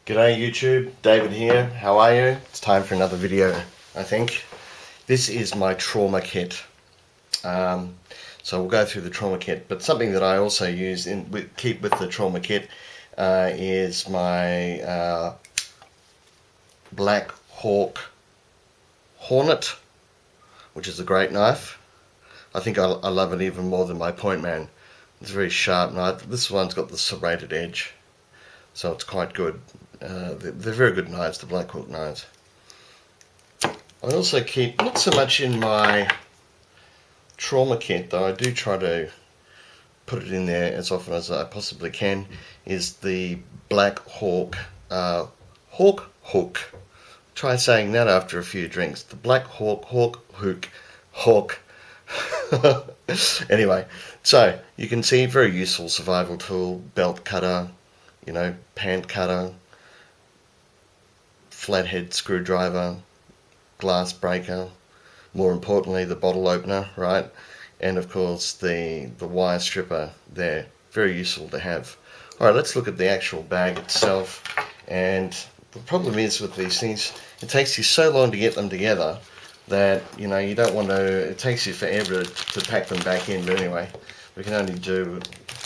G'day YouTube, David here. How are you? It's time for another video, I think. This is my trauma kit. So we'll go through the trauma kit, but something that I also use keep with the trauma kit is my Black Hawk Hornet, which is a great knife. I think I love it even more than my Point Man. It's a very sharp knife. This one's got the serrated edge, so it's quite good. They're very good knives, the Black Hawk knives. I also keep, not so much in my trauma kit, though I do try to put it in there as often as I possibly can, is the Black Hawk Hawk Hook. Try saying that after a few drinks. The Black Hawk Hawk. Anyway, so you can see, very useful survival tool, belt cutter, pant cutter, flathead screwdriver, glass breaker, more importantly the bottle opener, right? And of course the wire stripper there, very useful to have. Alright, let's look at the actual bag itself. And the problem is with these things, it takes you so long to get them together that you don't want to, it takes you forever to pack them back in. But anyway, we can only do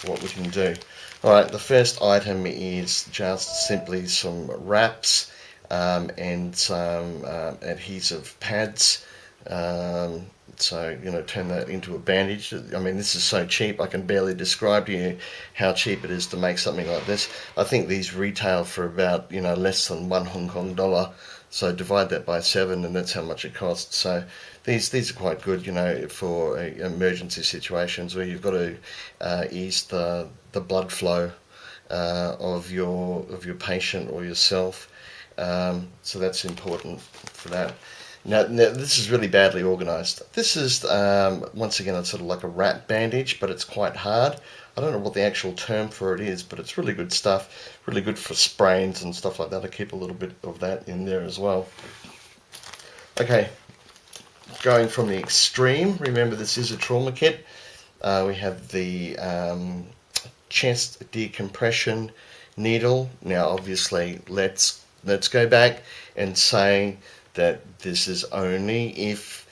what we can do. Alright, the first item is just simply some wraps and some adhesive pads. So turn that into a bandage. I mean, this is so cheap, I can barely describe to you how cheap it is to make something like this. I think these retail for about less than $1 Hong Kong. So divide that by 7 and that's how much it costs. So these are quite good, for emergency situations where you've got to ease the blood flow of your patient or yourself. So that's important for that. Now this is really badly organised. This is once again, it's sort of like a wrap bandage, but it's quite hard. I don't know what the actual term for it is, but it's really good stuff. Really good for sprains and stuff like that. I keep a little bit of that in there as well. Okay, going from the extreme. Remember, this is a trauma kit. We have the chest decompression needle. Now, obviously, let's go back and say that this is only if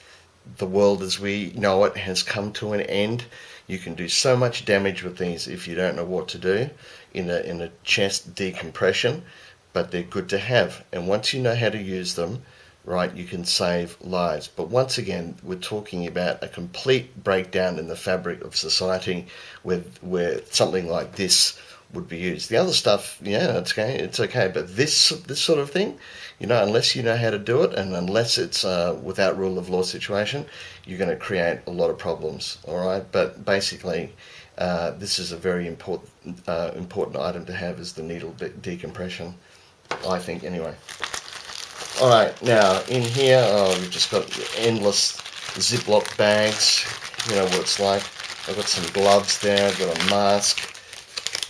the world as we know it has come to an end. You can do so much damage with these if you don't know what to do in a chest decompression, but they're good to have. And once you know how to use them, right, you can save lives. But once again, we're talking about a complete breakdown in the fabric of society where something like this would be used. The other stuff, yeah, it's okay, but this sort of thing, unless you know how to do it, and unless it's without rule of law situation, you're going to create a lot of problems. All right, but basically, this is a very important item to have, is the needle decompression, I think, anyway. All right, now in here, we've just got endless Ziploc bags. You know what it's like. I've got some gloves there. I've got a mask.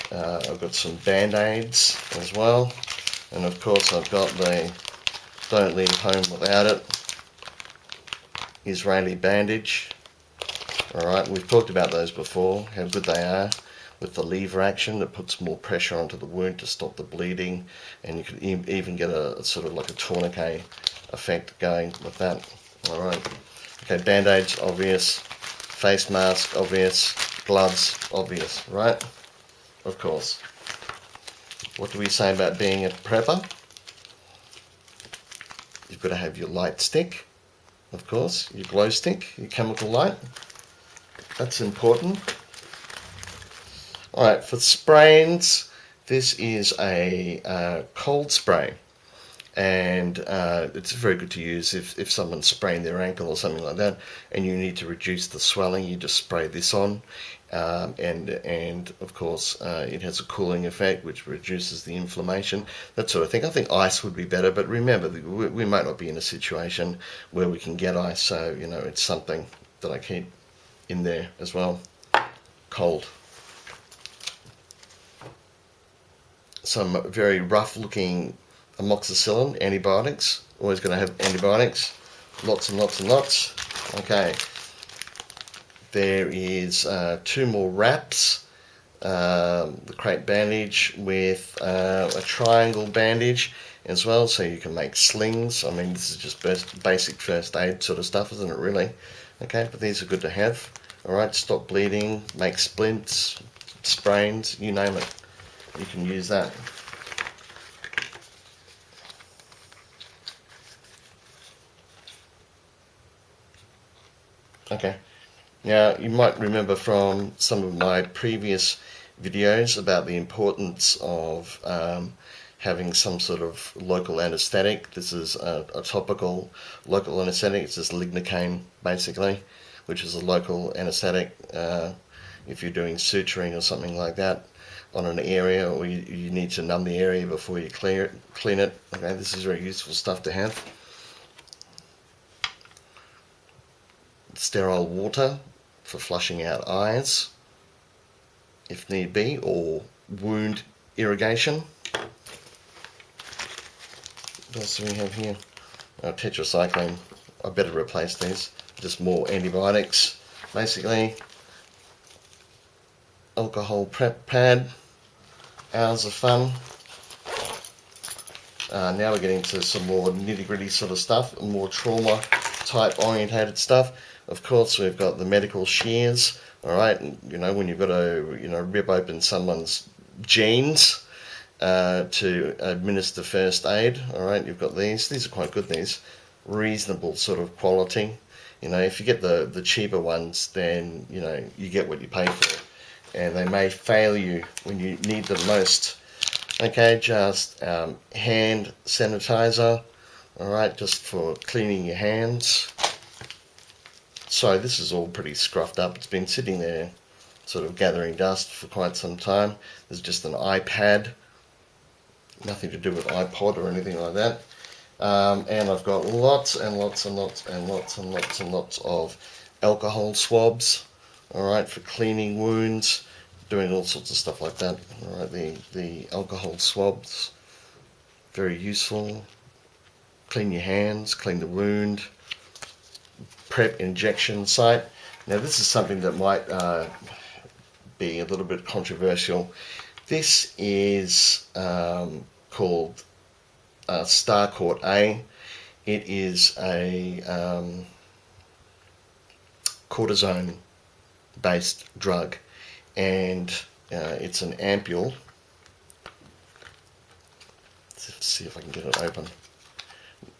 I've got some band-aids as well, and of course I've got the don't leave home without it Israeli bandage. Alright, we've talked about those before, how good they are with the lever action that puts more pressure onto the wound to stop the bleeding, and you can even get a sort of like a tourniquet effect going with that. Alright, okay, band-aids obvious, face mask obvious, gloves obvious, right? Of course. What do we say about being a prepper? You've got to have your light stick, of course, your glow stick, your chemical light. That's important. Alright, for sprains, this is a cold spray. And it's very good to use if someone's sprained their ankle or something like that, and you need to reduce the swelling. You just spray this on, and of course it has a cooling effect which reduces the inflammation, that sort of thing. I think ice would be better, but remember, we might not be in a situation where we can get ice, so it's something that I keep in there as well. Cold. Some very rough looking amoxicillin, antibiotics. Always going to have antibiotics, lots and lots and lots. Okay, there is 2 more wraps the crepe bandage with a triangle bandage as well, so you can make slings. I mean, this is just basic first aid sort of stuff, isn't it, really? Okay, but these are good to have. Alright, stop bleeding, make splints, sprains, you name it. You can use that. Okay, now you might remember from some of my previous videos about the importance of having some sort of local anesthetic. This is a topical local anesthetic. It's just lignocaine, basically, which is a local anesthetic if you're doing suturing or something like that on an area, or you need to numb the area before you clean it. Okay, this is very useful stuff to have. Sterile water for flushing out eyes, if need be, or wound irrigation. What else do we have here? Tetracycline. I better replace these. Just more antibiotics, basically. Alcohol prep pad. Hours of fun. Now we're getting to some more nitty-gritty sort of stuff, more trauma type orientated stuff. Of course, we've got the medical shears. All right, you know, when you've got to rip open someone's jeans to administer first aid. All right, you've got these. These are quite good. These reasonable sort of quality. You know, if you get the cheaper ones, then you get what you pay for, and they may fail you when you need them most. Okay, just hand sanitizer. All right, just for cleaning your hands. So this is all pretty scruffed up. It's been sitting there sort of gathering dust for quite some time. There's just an iPad, nothing to do with iPod or anything like that. And I've got lots and lots and lots and lots and lots and lots of alcohol swabs, all right, for cleaning wounds, doing all sorts of stuff like that. All right, the alcohol swabs, very useful. Clean your hands, clean the wound. Prep injection site. Now this is something that might be a little bit controversial. This is called Starcourt A. It is a cortisone based drug, and it's an ampule. Let's see if I can get it open.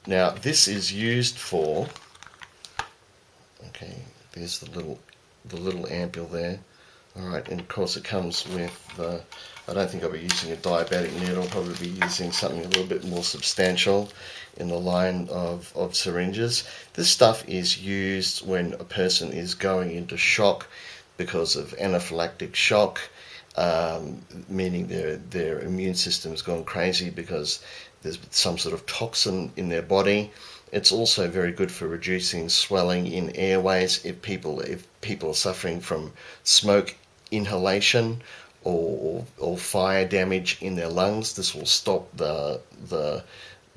Now this is used for, okay, there's the little ampule there. Alright, and of course it comes with, I don't think I'll be using a diabetic needle. I'll probably be using something a little bit more substantial in the line of syringes. This stuff is used when a person is going into shock because of anaphylactic shock, meaning their immune system's gone crazy because there's some sort of toxin in their body. It's also very good for reducing swelling in airways if people are suffering from smoke inhalation or fire damage in their lungs. This will stop the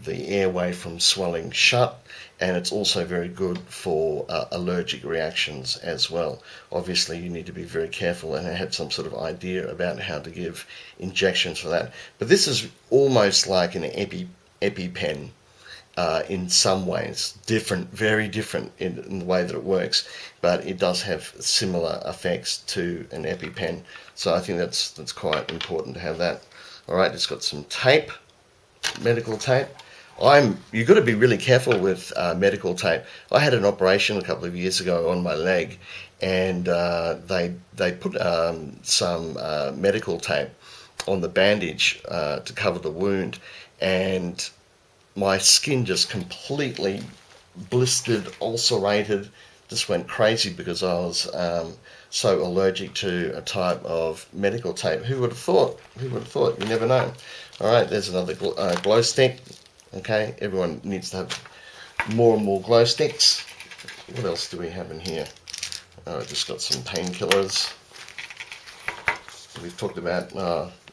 airway from swelling shut, and it's also very good for allergic reactions as well. Obviously you need to be very careful and have some sort of idea about how to give injections for that. But this is almost like an EpiPen in some ways. Different, very different in the way that it works, but it does have similar effects to an EpiPen. So I think that's quite important to have that. Alright, it's got some tape, medical tape. You've got to be really careful with medical tape. I had an operation a couple of years ago on my leg, and they put some medical tape on the bandage to cover the wound, and my skin just completely blistered, ulcerated, just went crazy because I was so allergic to a type of medical tape. Who would have thought? Who would have thought? You never know. Alright, there's another glow stick. Okay, everyone needs to have more and more glow sticks. What else do we have in here? Oh, just got some painkillers. We've talked about,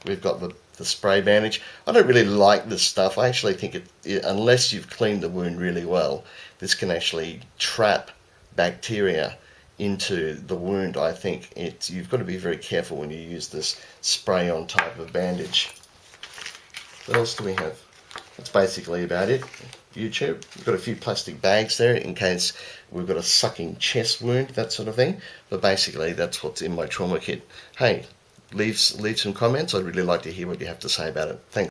we've got the spray bandage. I don't really like this stuff. I actually think unless you've cleaned the wound really well, this can actually trap bacteria into the wound. I think you've got to be very careful when you use this spray-on type of bandage. What else do we have? That's basically about it. YouTube. We've got a few plastic bags there in case we've got a sucking chest wound, that sort of thing. But basically, that's what's in my trauma kit. Hey, leave some comments. I'd really like to hear what you have to say about it. Thanks.